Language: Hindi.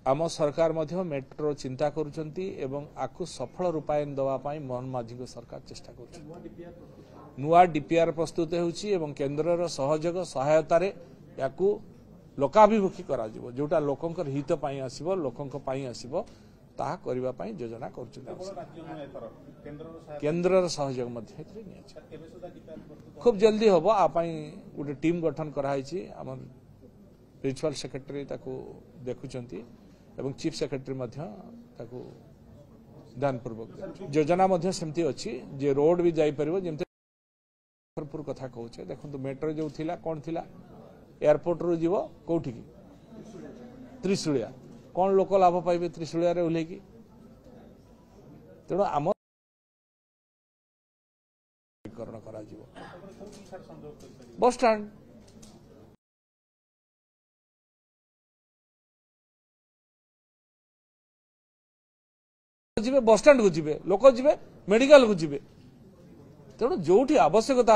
आम सरकार मेट्रो चिंता करुछंती एवं आकु सफल रूपायन दवापाई मोहन माझी को सरकार चेष्टा कर नुआ डीपीआर प्रस्तुत होउछि एवं केंद्रर सहयोग सहायतार याकू लोकाभिमुखी करा जिवो जोटा लोकंकर हित पाई आसीबो लोकंक पाई आसीबो ताहा करिबा पाई योजना करूछंती केंद्रर सहयोग मध्य खूब जल्दी होबो आ पाई गोटे टीम गठन कराइछि हमर प्रिंसिपल सेक्रेटरी ताकू देखुछंती एवं चीफ सेक्रेटरी मध्य ताकू ध्यानपूर्वक योजना मध्य सेमती अछि जे रोड भी जाई परबो जेमते मुजफ्फरपुर कथा कहूचे देखो मेट्रो जो थिला कौन थिला एयरपोर्ट रू जीव कौटी की त्रिशूलिया कौन लोक लाभ पाइबे त्रिशूलिया रे ओल्हे की तेणु आम करा जीव बस स्टैंड बस स्टैंड को जीवे लोक जीवे मेडिकल को जीवे तेणु जो आवश्यकता